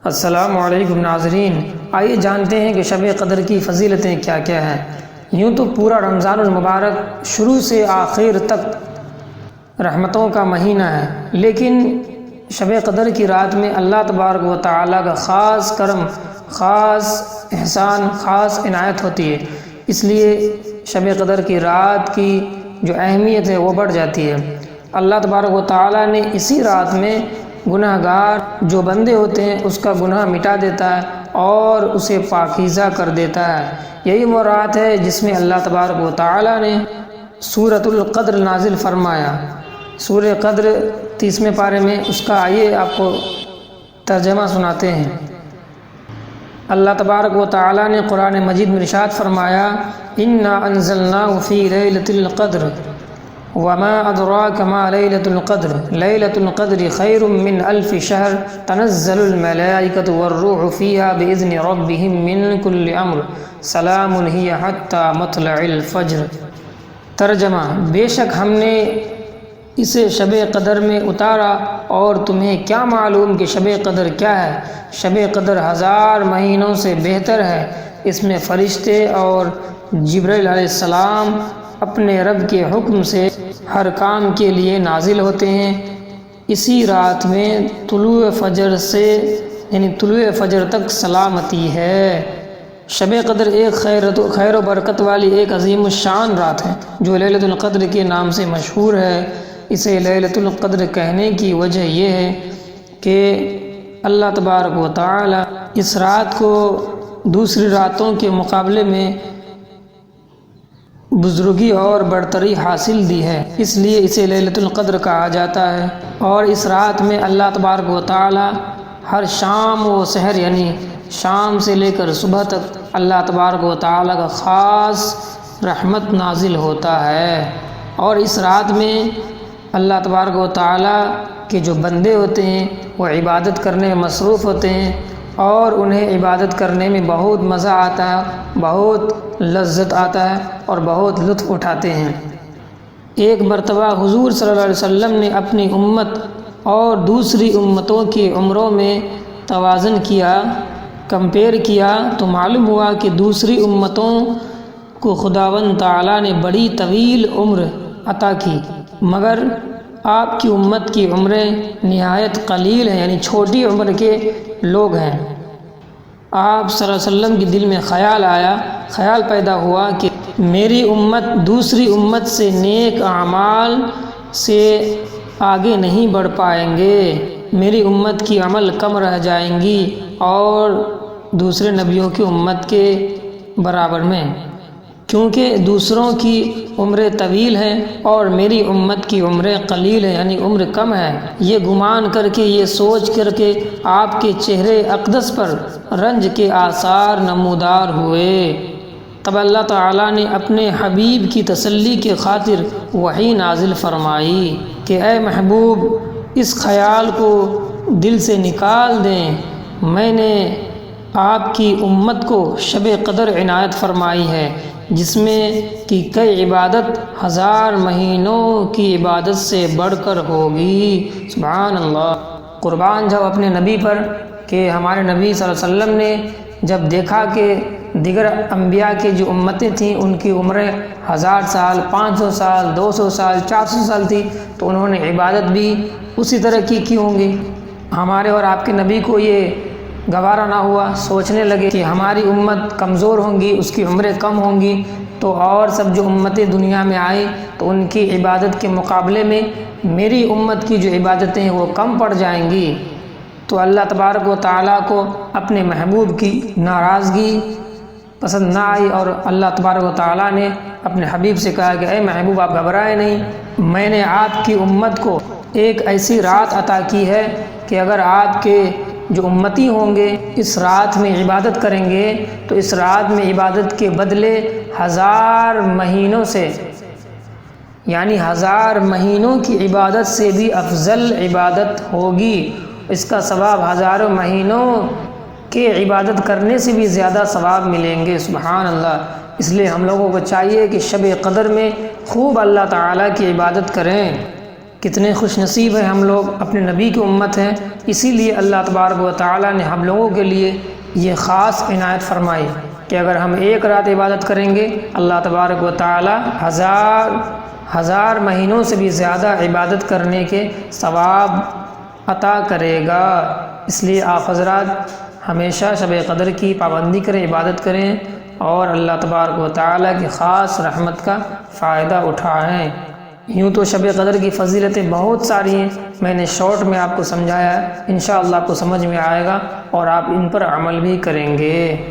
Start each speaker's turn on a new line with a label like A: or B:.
A: السلام علیکم ناظرین، آئیے جانتے ہیں کہ شب قدر کی فضیلتیں کیا کیا ہیں۔ یوں تو پورا رمضان المبارک شروع سے آخر تک رحمتوں کا مہینہ ہے، لیکن شب قدر کی رات میں اللہ تبارک و تعالیٰ کا خاص کرم، خاص احسان، خاص عنایت ہوتی ہے۔ اس لیے شب قدر کی رات کی جو اہمیت ہے وہ بڑھ جاتی ہے۔ اللہ تبارک و تعالیٰ نے اسی رات میں گناہ گار جو بندے ہوتے ہیں اس کا گناہ مٹا دیتا ہے اور اسے پاکیزہ کر دیتا ہے۔ یہی وہ رات ہے جس میں اللہ تبارک و تعالیٰ نے سورۃ القدر نازل فرمایا۔ سورہ قدر 30ویں پارے میں اس کا آئیے آپ کو ترجمہ سناتے ہیں۔ اللہ تبارک و تعالیٰ نے قرآن مجید میں ارشاد فرمایا، اِنَّا أَنزَلْنَاهُ فِي لَيْلَةِ الْقَدْرِ وَمَا أَدْرَاكَ مَا لَيْلَةُ الْقَدْرِ لَيْلَةُ الْقَدْرِ خَيْرٌ مِّنْ أَلْفِ شَهْرٍ تَنَزَّلُ الْمَلَائِكَةُ وَالرُّوحُ فِيهَا بِإِذْنِ رَبِّهِم مِّن كُلِّ أَمْرٍ سَلَامٌ هِيَ حَتَّىٰ مَطْلَعِ الْفَجْرِ۔ ترجمہ: بے شک ہم نے اسے شب قدر میں اتارا، اور تمہیں کیا معلوم کہ شب قدر کیا ہے؟ شب قدر 1000 مہینوں سے بہتر ہے۔ اس میں فرشتے اور جبرائیل علیہ السلام اپنے رب کے حکم سے ہر کام کے لیے نازل ہوتے ہیں۔ اسی رات میں طلوع فجر سے طلوع فجر تک سلامتی ہے۔ شب قدر ایک خیر و برکت والی ایک عظیم الشان رات ہے جو لیلۃ القدر کے نام سے مشہور ہے۔ اسے لیلۃ القدر کہنے کی وجہ یہ ہے کہ اللہ تبارک و تعالی اس رات کو دوسری راتوں کے مقابلے میں بزرگی اور برتری حاصل دی ہے، اس لیے اسے لیلۃ القدر کہا جاتا ہے۔ اور اس رات میں اللہ تبارک و تعالی ہر شام و سحر شام سے لے کر صبح تک اللہ تبارک و تعالی کا خاص رحمت نازل ہوتا ہے۔ اور اس رات میں اللہ تبارک و تعالی کے جو بندے ہوتے ہیں وہ عبادت کرنے میں مصروف ہوتے ہیں، اور انہیں عبادت کرنے میں بہت مزہ آتا ہے، بہت لذت آتا ہے اور بہت لطف اٹھاتے ہیں۔ ایک مرتبہ حضور صلی اللہ علیہ وسلم نے اپنی امت اور دوسری امتوں کی عمروں میں توازن کیا، کمپیئر کیا، تو معلوم ہوا کہ دوسری امتوں کو خداوند تعالیٰ نے بڑی طویل عمر عطا کی، مگر آپ کی امت کی عمریں نہایت قلیل ہیں، چھوٹی عمر کے لوگ ہیں۔ آپ صلی اللہ علیہ وسلم کے دل میں خیال پیدا ہوا کہ میری امت دوسری امت سے نیک اعمال سے آگے نہیں بڑھ پائیں گے، میری امت کی عمل کم رہ جائیں گی اور دوسرے نبیوں کی امت کے برابر میں، کیونکہ دوسروں کی عمریں طویل ہیں اور میری امت کی عمریں قلیل ہیں، عمر کم ہے۔ یہ گمان کر کے، یہ سوچ کر کے آپ کے چہرے اقدس پر رنج کے آثار نمودار ہوئے۔ تب اللہ تعالیٰ نے اپنے حبیب کی تسلی کے خاطر وحی نازل فرمائی کہ اے محبوب، اس خیال کو دل سے نکال دیں، میں نے آپ کی امت کو شب قدر عنایت فرمائی ہے، جس میں کی کئی عبادت 1000 مہینوں کی عبادت سے بڑھ کر ہوگی۔ سبحان اللہ۔ قربان جاؤ اپنے نبی پر کہ ہمارے نبی صلی اللہ علیہ وسلم نے جب دیکھا کہ دیگر انبیاء کی جو امتیں تھیں ان کی عمریں 1000 سال، 500 سال، 200 سال، 400 سال تھی، تو انہوں نے عبادت بھی اسی طرح کی ہوں گی۔ ہمارے اور آپ کے نبی کو یہ گوارا نہ ہوا، سوچنے لگے کہ ہماری امت کمزور ہوں گی، اس کی عمریں کم ہوں گی، تو اور سب جو امتیں دنیا میں آئیں تو ان کی عبادت کے مقابلے میں میری امت کی جو عبادتیں ہیں وہ کم پڑ جائیں گی۔ تو اللہ تبارک و تعالیٰ کو اپنے محبوب کی ناراضگی پسند نہ آئی، اور اللہ تبارک و تعالیٰ نے اپنے حبیب سے کہا کہ اے محبوب، آپ گھبرائے نہیں، میں نے آپ کی امت کو ایک ایسی رات عطا کی ہے کہ اگر آپ کے جو امتی ہوں گے اس رات میں عبادت کریں گے تو اس رات میں عبادت کے بدلے 1000 مہینوں سے 1000 مہینوں کی عبادت سے بھی افضل عبادت ہوگی، اس کا ثواب 1000 مہینوں کے عبادت کرنے سے بھی زیادہ ثواب ملیں گے۔ سبحان اللہ۔ اس لیے ہم لوگوں کو چاہیے کہ شب قدر میں خوب اللہ تعالیٰ کی عبادت کریں، کتنے خوش نصیب ہیں ہم لوگ، اپنے نبی کی امت ہیں۔ اسی لیے اللہ تبارک و تعالیٰ نے ہم لوگوں کے لیے یہ خاص عنایت فرمائی کہ اگر ہم ایک رات عبادت کریں گے، اللہ تبارک و تعالیٰ ہزار مہینوں سے بھی زیادہ عبادت کرنے کے ثواب عطا کرے گا۔ اس لیے آپ حضرات ہمیشہ شب قدر کی پابندی کریں، عبادت کریں اور اللہ تبارک و تعالیٰ کی خاص رحمت کا فائدہ اٹھائیں۔ یوں تو شب قدر کی فضیلتیں بہت ساری ہیں، میں نے شارٹ میں آپ کو سمجھایا ہے، انشاءاللہ آپ کو سمجھ میں آئے گا اور آپ ان پر عمل بھی کریں گے۔